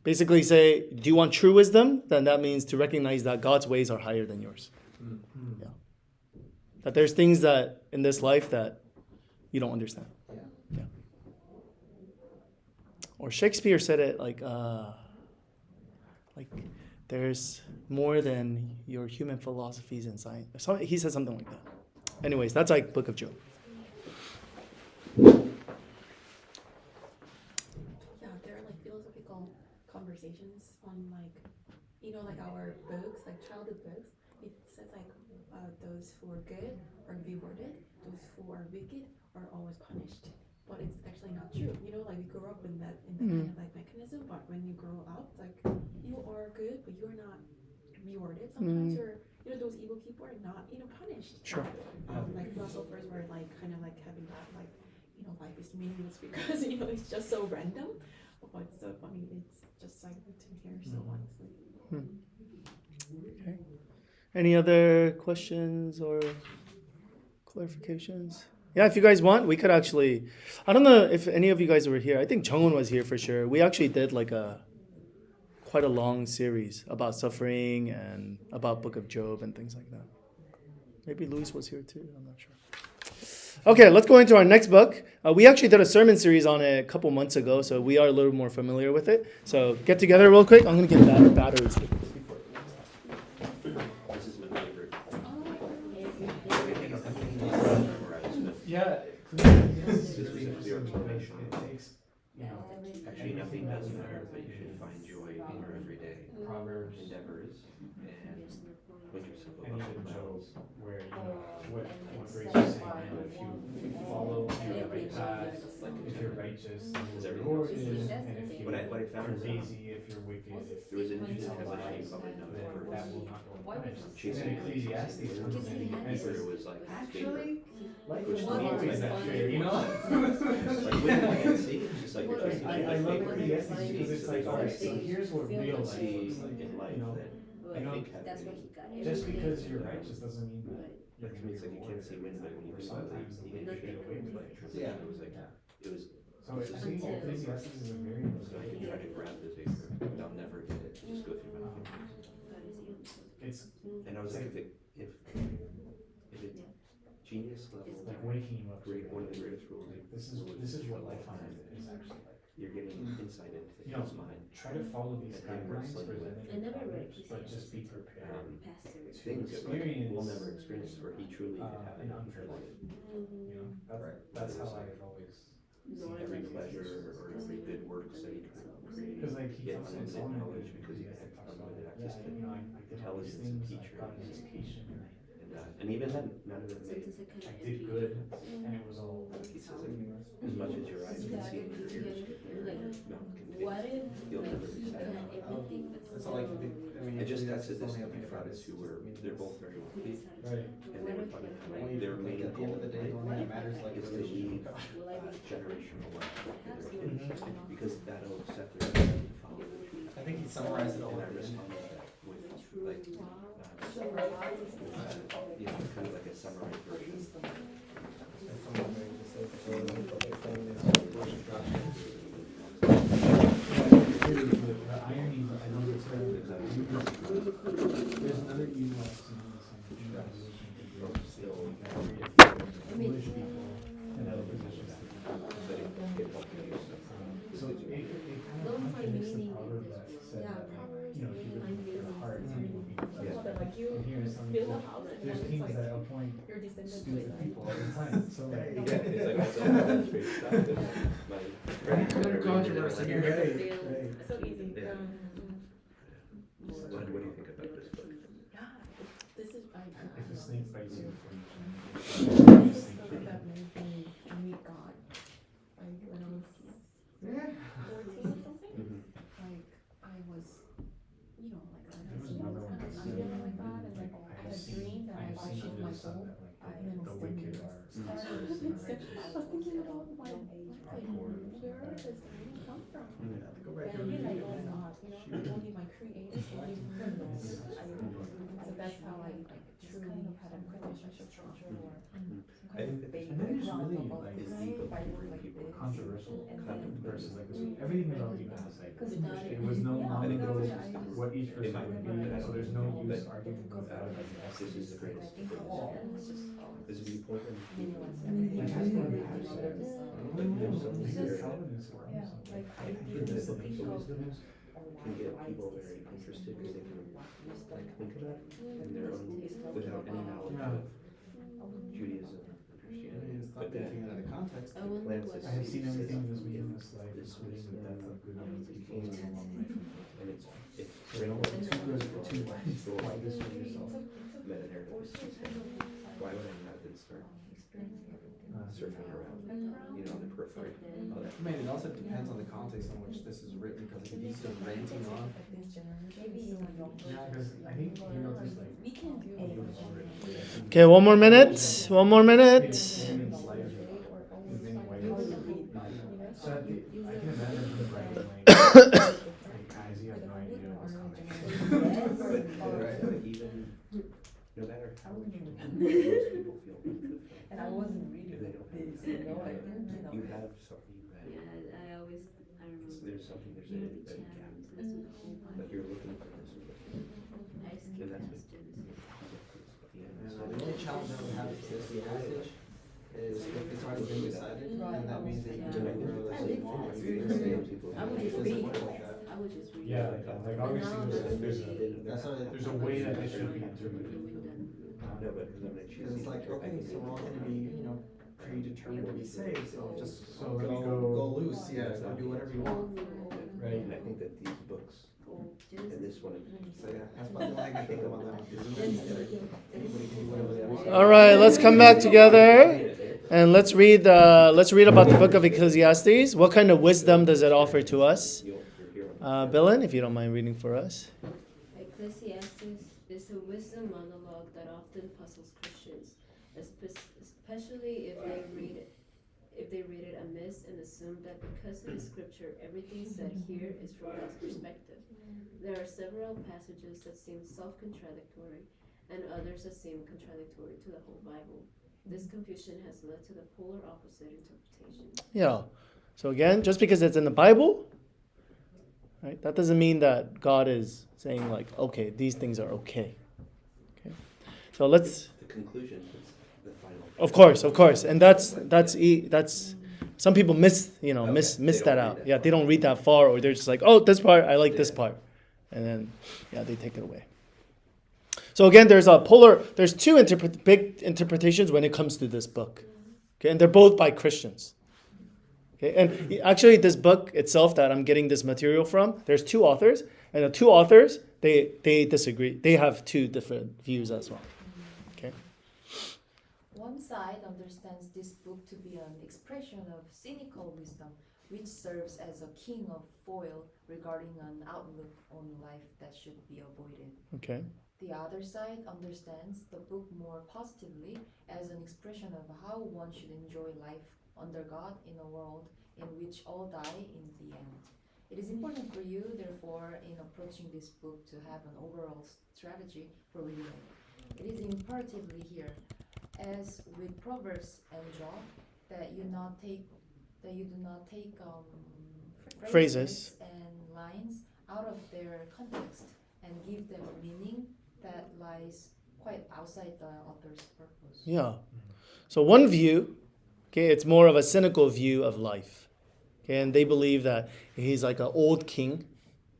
basically say, do you want true wisdom? Then that means to recognize that God's ways are higher than yours. Mm-hmm. Yeah. That there's things that in this life that you don't understand. Yeah. Or Shakespeare said it like there's more than your human philosophies and science. So he said something like that. Anyways, that's like Book of Job. Yeah, there are like philosophical conversations on like our books, like childhood books. It says like those who are good are rewarded, those who are wicked are always punished. But it's actually not true. Like we grew up in that kind of like mechanism, but when you grow up, like you are good, but you're not rewarded. Sometimes you're those evil people are not punished. Sure. Like philosophers were like kind of like having that like life is meaningless because it's just so random. But it's so funny. It's just like to hear so honestly. Okay. Any other questions or clarifications? Yeah, if you guys want, we could actually, I don't know if any of you guys were here. I think Jungwon was here for sure. We actually did like a quite a long series about suffering and about Book of Job and things like that. Maybe Luis was here too. I'm not sure. Okay, let's go into our next book. We actually did a sermon series on it a couple months ago, so we are a little more familiar with it. So get together real quick. I'm going to get batteries. This is my favorite. Yeah, This was a clear explanation. it takes, Actually, nothing does matter, but you should find joy in your everyday Proverbs endeavors and put yourself and above even the Job, clouds. where what Grace was saying, if you follow your right path, if you're righteous, Because your everything reward else is, is and if what I found you're is lazy, if you're wicked, if there was an you interesting tell position lies, of a note then for that will not go unpunished. And chasing then Ecclesiastes comes in and where says, it was like actually, life Which is to not me always is that like- fair, you know? like when you can't see, it's just like you're just I love Ecclesiastes like because it's like, alright, so here's what real life see looks like, in life you know? that You know, I think have That's what meaning. he got. just Everything. because you're righteous doesn't mean that you're But to gonna me, be it's like you can't rewarded. see wind, but when you Or think sometimes about the the way you get away with like it. transition, Yeah. it was like it was So I think Until- Ecclesiastes is a very so I can try to grab the picture, but I'll never get it. Just go through my fingers. it's And I was like, if it genius level, like waking you up to great, one of the reality. greatest rules. Like this is what life on earth is actually like. You're getting insight into You know, his mind. try to follow these And him guidelines wrestling with, presented I in never read Proverbs, but just be prepared Pastor. to things that like, experience we'll never experience where he truly could have an it. unfair life. You know, Right. that's how I've always seen Every everything. pleasure or every good works that he created. Because like he Get talks in unlimited Solomon knowledge in because he had Ecclesiastes, talks about unlimited yeah, access to you know, I did all these intelligence and things, I teachers. got an education, And even then, none of it made. I did good, and it was all He says like, as much as your eyes can see and your ears can hear, your mouth can What think, if you'll never he be got satisfied. everything but So like, I mean, I just that's texted this only to a my thing about friends is who were, they're both very wealthy, right. and they were talking about like their main Like, at the end goal of the day, in the life only thing that matters like is is to leave will I be generational wealth to their kids, Mhm. because that'll set their children to follow the truth. I think he summarized it all And I at the end. responded to that with like, kind of like a summarized version. The irony, I know it's there's another nuance in this translation to grow still. English people and other positions. So it kind of Don't find contradicts the meaning in proverb this that book. said Yeah, that, Proverbs you know, if you look mean at your heart, I'm you will be Yeah. pleased. But like you And here is some build a people, house and there's then it's kings like that appoint your descendants stupid will people all the time. So like, Yeah, it's like that's all that straight stuff. And my friends that are reading it are like, Controversy here. right. so easy. Yeah. What do you think about this book? Yeah, this is If a snake bites you, this is the book that made me meet God. Like when I was 14 or something. Mhm. Like I was, you know, like I was kind of feeling like that, and like I had a dream that I achieved my goal. And then the wicked are I was thinking about my like, where does the meaning come from? Go back And I mean, like, oh God, you know, only my creator can give me this. So that's how I like truly had a relationship with God. I think that And then there's really like is the book to bring people controversial verses like this. Mm. Everything was already been decided. It was no I think longer this is what each in person my would opinion, do, so there's no use but arguing about it. this is the greatest this viewpoint. Like, I think we have said, There's something here, there Calvinists were Yeah, almost like I that didn't the think people of can get people very interested because they can like think about it in their own without any knowledge Yeah. of Judaism and Christianity. It's not But then taken out of context. I wonder plants what a I have seed seen that says, everything in this if wilderness life, this including was the death of good and people became and a long life. and it's So you know, too good for two wise, so why this for yourself? meta narrative. Why would I not then start surfing around, you know, on the periphery? All that. I mean, it also depends on the context in which this is written, because if he's just ranting on, Yeah, because I think he wrote this like. we can do it. Okay, one more minute. One more minute. So I can imagine him writing like, guys, you have no idea what's coming. But even, no matter how much most people feel unfulfilled, And I wasn't reading if they don't have this, anything, you know, like, you have something that Yeah, I always, I don't know. there's something there's You a know, the gap. channels, that's what the whole Like you're looking for this book. I skip And that's past Genesis. The only challenge I would have to this passage is if it's already been decided, and that means that you can go I live forward. fast. You can say, I would just it doesn't read. work like that. I would just read. Yeah, like obviously That's what it- there's a way that it should be interpreted. No, but because I'm gonna choose. Because it's like, okay, so we're all gonna be, predetermined to be saved, so just So let me go loose, yeah, go do whatever you want. Right. And I think that these books and this one. So yeah, that's about the only thing I can think of on that one. Anybody can do whatever they want. All right, let's come back together and let's read about the book of Ecclesiastes. What kind of wisdom does it offer to us? Billen, if you don't mind reading for us. Ecclesiastes is a wisdom monologue that often puzzles Christians, especially if they read it amiss and assume that because it is scripture, everything said here is from God's perspective. There are several passages that seem self-contradictory, and others that seem contradictory to the whole Bible. This confusion has led to the polar opposite interpretation. Yeah. So again, just because it's in the Bible, right, that doesn't mean that God is saying like, okay, these things are okay. Okay. So let's. The conclusion is the final. Of course, and that's some people miss that out. Yeah, they don't read that far, or they're just like, oh, this part I like this part, and then they take it away. So again, there's two big interpretations when it comes to this book, okay, and they're both by Christians. Okay, and actually, this book itself that I'm getting this material from, there's two authors, and the two authors they disagree. They have two different views as well. Okay. One side understands this book to be an expression of cynical wisdom, which serves as a king of foil regarding an outlook on life that should be avoided. Okay. The other side understands the book more positively as an expression of how one should enjoy life under God in a world in which all die in the end. It is important for you, therefore, in approaching this book to have an overall strategy for reading it. It is imperatively here, as with Proverbs and Job, that you do not take Phrases and lines out of their context and give them a meaning that lies quite outside the author's purpose. Yeah. So one view, okay, it's more of a cynical view of life. Okay, and they believe that he's like an old king,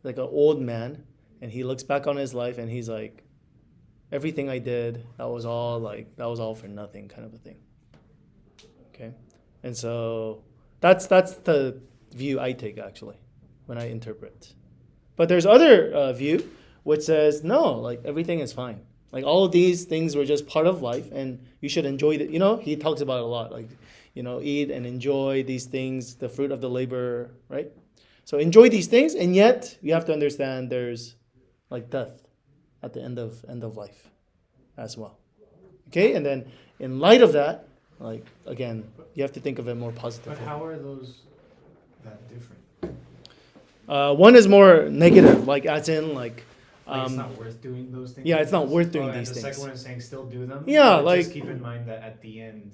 like an old man, and he looks back on his life and he's like, everything I did, that was all for nothing, kind of a thing. Okay, and so that's the view I take actually when I interpret. But there's other view which says no, like everything is fine. Like all of these things were just part of life, and you should enjoy it. He talks about it a lot, like eat and enjoy these things, the fruit of the labor, right? So enjoy these things, and yet you have to understand there's like death at the end of life as well. Okay, and then in light of that, like again, you have to think of it more positively. But how are those that different? One is more negative, like as in like. It's not worth doing those things. Yeah, it's not worth doing these the things. The second one is saying still do them. Yeah, but like just keep in mind that at the end.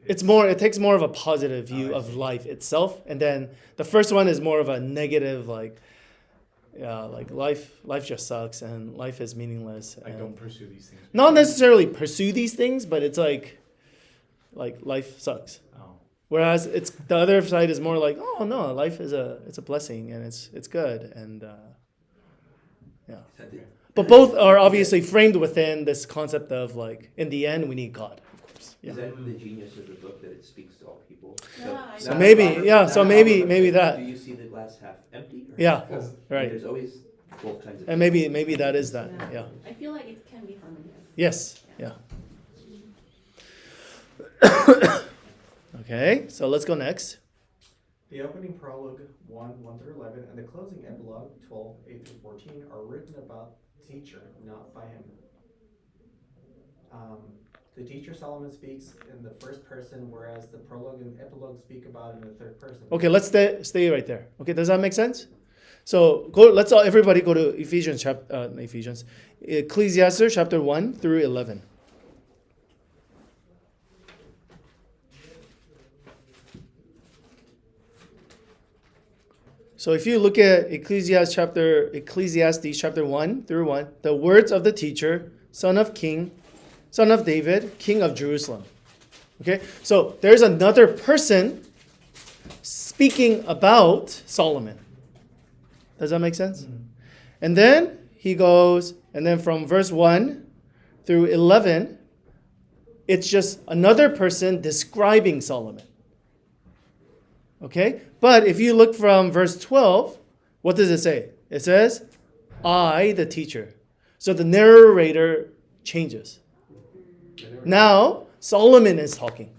It takes more of a positive view of life itself, and then the first one is more of a negative, like life just sucks and life is meaningless. Like and don't pursue these things. not necessarily pursue these things, but it's like life sucks. Oh. Whereas it's the other side is more like, oh no, life is a blessing and it's good, and yeah. But both are obviously framed within this concept of like, in the end, we need God, of course. Yeah. Is that the genius of the book, that it speaks to all people? So maybe that. Do you see the glass half empty? Or Yeah, half full? right. There's always both kinds of. And maybe that is that. Yeah. I feel like it can be harmonious. Yes. Yeah. Okay, so let's go next. The opening prologue 1 through 11 and the closing epilogue 12 8 through 14 are written about the teacher, not by him. The teacher Solomon speaks in the first person, whereas the prologue and epilogue speak about in the third person. Okay, let's stay right there. Okay, does that make sense? So everybody go to Ecclesiastes chapter 1 through 11. So if you look at Ecclesiastes chapter 1 through 1, the words of the teacher, son of David, king of Jerusalem. Okay, so there's another person speaking about Solomon. Does that make sense? And then he goes, and then from verse 1 through 11, it's just another person describing Solomon. Okay, but if you look from verse 12, what does it say? It says, I, the teacher. So the narrator changes. Now, Solomon is talking.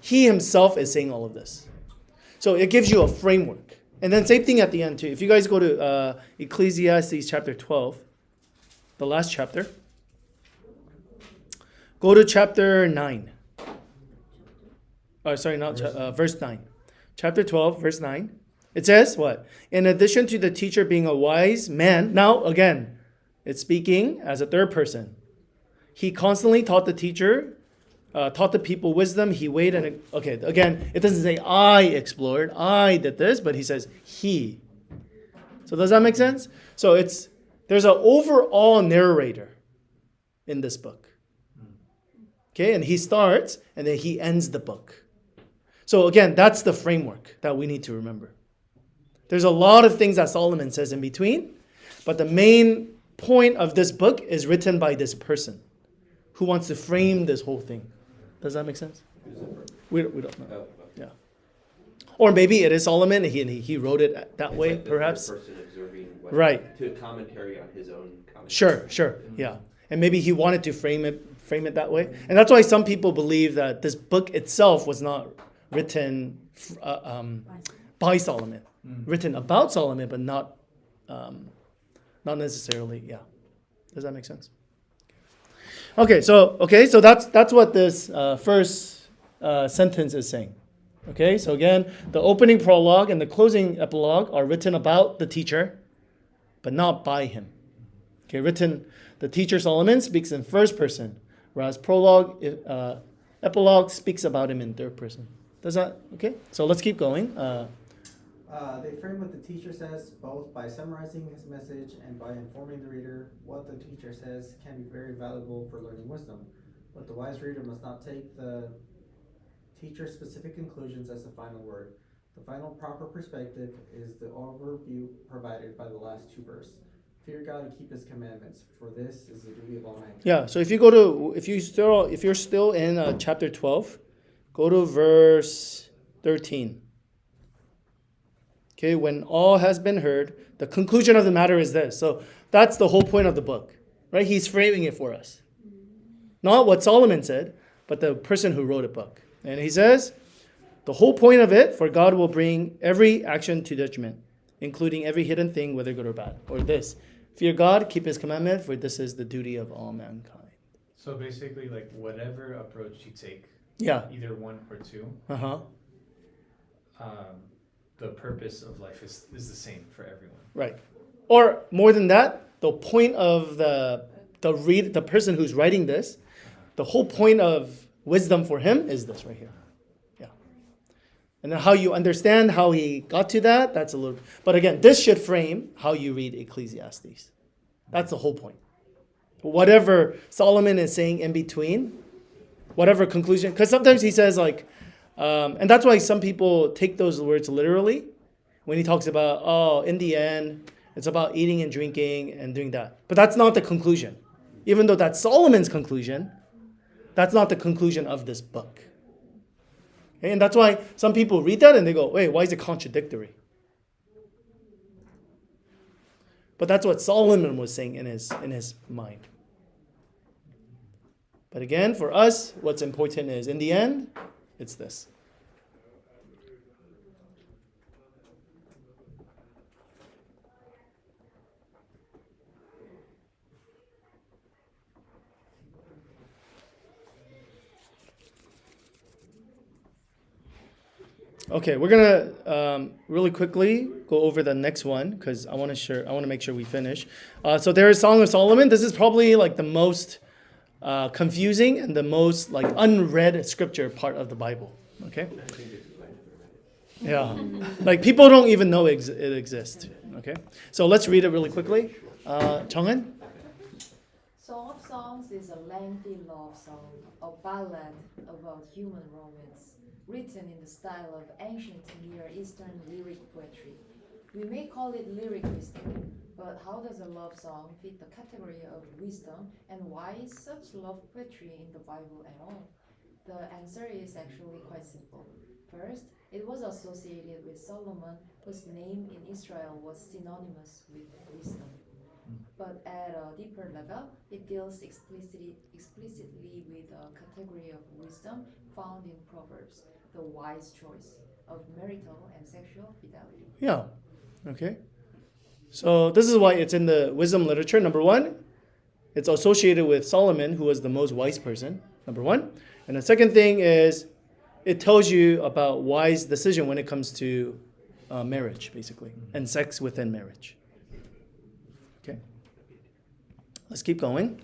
He himself is saying all of this. So it gives you a framework. And then same thing at the end too. If you guys go to Ecclesiastes chapter 12, the last chapter, go to chapter 9. Oh, sorry, not verse 9. Chapter 12, verse 9. It says what? In addition to the teacher being a wise man, now again, it's speaking as a third person. He constantly taught the teacher, taught the people wisdom. He weighed and, okay, again, it doesn't say I explored, I did this, but he says he. So does that make sense? So there's an overall narrator in this book. Okay, and he starts and then he ends the book. So again, that's the framework that we need to remember. There's a lot of things that Solomon says in between, but the main point of this book is written by this person who wants to frame this whole thing. Does that make sense? We don't know. Yeah. Or maybe it is Solomon and he wrote it that way, like perhaps. The person observing what, Right. to commentary on his own commentary. Sure, yeah. And maybe he wanted to frame it that way. And that's why some people believe that this book itself was not written by Solomon, written about Solomon, but not necessarily. Yeah, does that make sense? Okay, so that's what this first sentence is saying. Okay, so again, the opening prologue and the closing epilogue are written about the teacher, but not by him. Okay, the teacher Solomon speaks in first person, whereas epilogue speaks about him in third person. Does that, okay? So let's keep going. They frame what the teacher says both by summarizing his message and by informing the reader. What the teacher says can be very valuable for learning wisdom, but the wise reader must not take the teacher's specific conclusions as the final word. The final proper perspective is the overview provided by the last two verses. Fear God and keep his commandments, for this is the duty of all mankind. Yeah, so if you're still in chapter 12, go to verse 13. Okay, when all has been heard, the conclusion of the matter is this. So that's the whole point of the book, right? He's framing it for us. Not what Solomon said, but the person who wrote a book. And he says, the whole point of it, for God will bring every action to judgment, including every hidden thing, whether good or bad. Or this, fear God, keep his commandment, for this is the duty of all mankind. So basically, like whatever approach you take, either one or two, the purpose of life is the same for everyone. Right. Or more than that, the point of the person who's writing this, the whole point of wisdom for him is this right here. Yeah. And then how you understand how he got to that, that's a little, but again, this should frame how you read Ecclesiastes. That's the whole point. Whatever Solomon is saying in between, whatever conclusion, because sometimes he says like, and that's why some people take those words literally when he talks about, in the end, it's about eating and drinking and doing that. But that's not the conclusion. Even though that's Solomon's conclusion, that's not the conclusion of this book. Okay? And that's why some people read that and they go, wait, why is it contradictory? But that's what Solomon was saying in his mind. But again, for us, what's important is, in the end, it's this. Okay, we're gonna really quickly go over the next one because I want to make sure we finish. So there is Song of Solomon. This is probably like the most confusing and the most like unread scripture part of the Bible. Okay. Yeah. Like people don't even know it exists. Okay. So let's read it really quickly. Chang'en? Song of Songs is a lengthy love song, a ballad about human romance, written in the style of ancient Near Eastern lyric poetry. We may call it lyric wisdom, but how does a love song fit the category of wisdom, and why is such love poetry in the Bible at all? The answer is actually quite simple. First, it was associated with Solomon, whose name in Israel was synonymous with wisdom. But at a deeper level, it deals explicitly with a category of wisdom found in Proverbs, the wise choice of marital and sexual fidelity. Yeah. Okay. So this is why it's in the wisdom literature. Number one, it's associated with Solomon, who was the most wise person. Number one. And the second thing is it tells you about wise decision when it comes to marriage, basically, and sex within marriage. Okay. Let's keep going.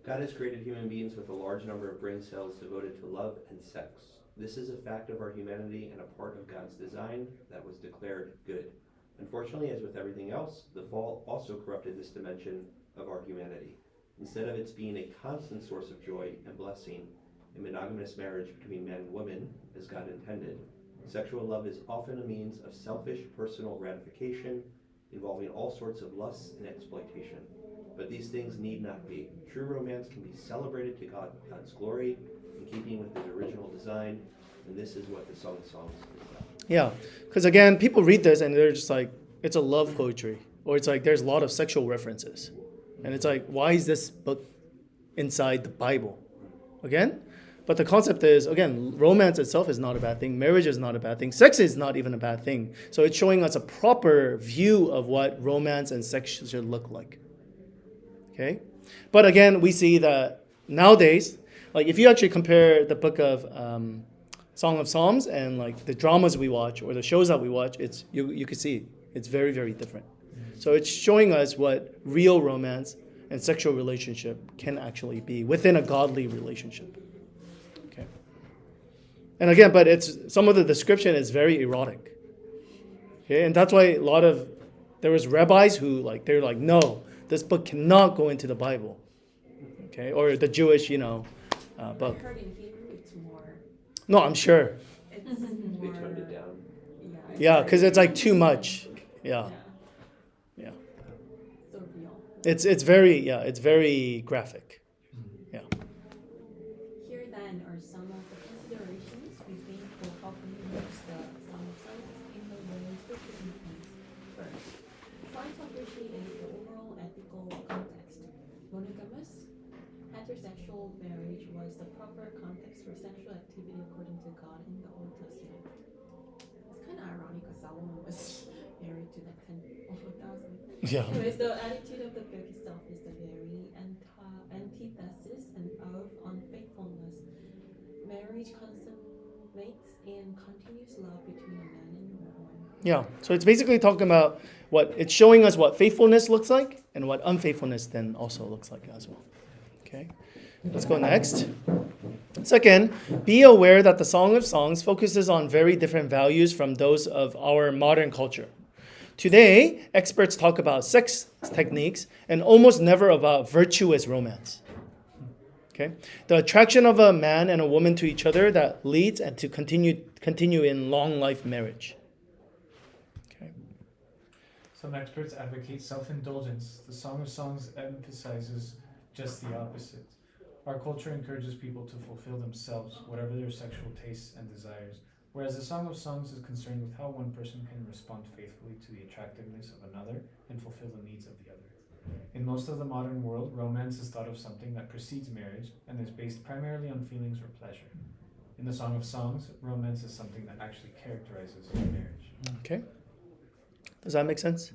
God has created human beings with a large number of brain cells devoted to love and sex. This is a fact of our humanity and a part of God's design that was declared good. Unfortunately, as with everything else, the fall also corrupted this dimension of our humanity. Instead of its being a constant source of joy and blessing, in monogamous marriage between man and woman, as God intended, sexual love is often a means of selfish personal gratification, involving all sorts of lusts and exploitation. But these things need not be. True romance can be celebrated to God's glory, in keeping with His original design, and this is what the Song of Songs is about. Yeah, because again, people read this and they're just like, it's a love poetry, or it's like there's a lot of sexual references, and it's like, why is this book inside the Bible? Again, but the concept is, again, romance itself is not a bad thing. Marriage is not a bad thing. Sex is not even a bad thing. So it's showing us a proper view of what romance and sex should look like. Okay, but again, we see that nowadays, like if you actually compare the book of Song of Psalms and like the dramas we watch or the shows that we watch, it's you can see it's very, very different. So it's showing us what real romance and sexual relationship can actually be within a godly relationship. Okay, and again, but it's some of the description is very erotic. Okay, and that's why there was rabbis who they're like, no, this book cannot go into the Bible. Okay, or the Jewish, book. I heard in Hebrew it's more. No, I'm sure. It's They more. toned it down. Yeah, because it's like too much. Yeah, yeah. So real. It's very graphic. Yeah. Here then are some of the considerations we think will help you use the Song of Songs in the way scripture intends. First, try to appreciate the overall ethical context. Monogamous, heterosexual marriage was the proper context for sexual activity according to God in the Old Testament. It's kind of ironic because Solomon was married to like 10,000. Yeah. Anyways, the attitude of the book itself is the very antithesis and of unfaithfulness. Marriage consummates in continuous love between a man and a woman. Yeah. So it's basically talking about it's showing us what faithfulness looks like and what unfaithfulness then also looks like as well. Okay. Let's go next. Second, be aware that the Song of Songs focuses on very different values from those of our modern culture. Today, experts talk about sex techniques and almost never about virtuous romance. Okay? The attraction of a man and a woman to each other that leads and to continue in long life marriage. Okay. Some experts advocate self-indulgence. The Song of Songs emphasizes just the opposite. Our culture encourages people to fulfill themselves, whatever their sexual tastes and desires, whereas the Song of Songs is concerned with how one person can respond faithfully to the attractiveness of another and fulfill the needs of the other. In most of the modern world, romance is thought of something that precedes marriage and is based primarily on feelings or pleasure. In the Song of Songs, romance is something that actually characterizes marriage. Okay. Does that make sense?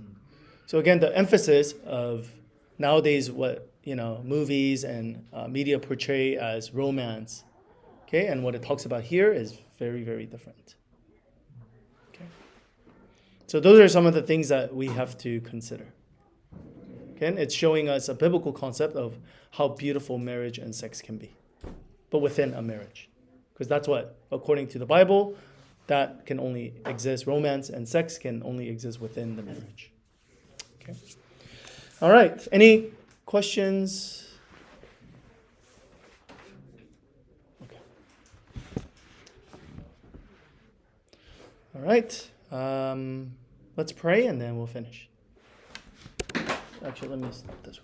So again, the emphasis of nowadays what movies and media portray as romance, okay, and what it talks about here is very, very different. Okay. So those are some of the things that we have to consider. Okay, it's showing us a biblical concept of how beautiful marriage and sex can be, but within a marriage, because that's what, according to the Bible, that can only exist. Romance and sex can only exist within the marriage. Okay. All right. Any questions? Okay. All right. Let's pray and then we'll finish. Actually, let me stop this one.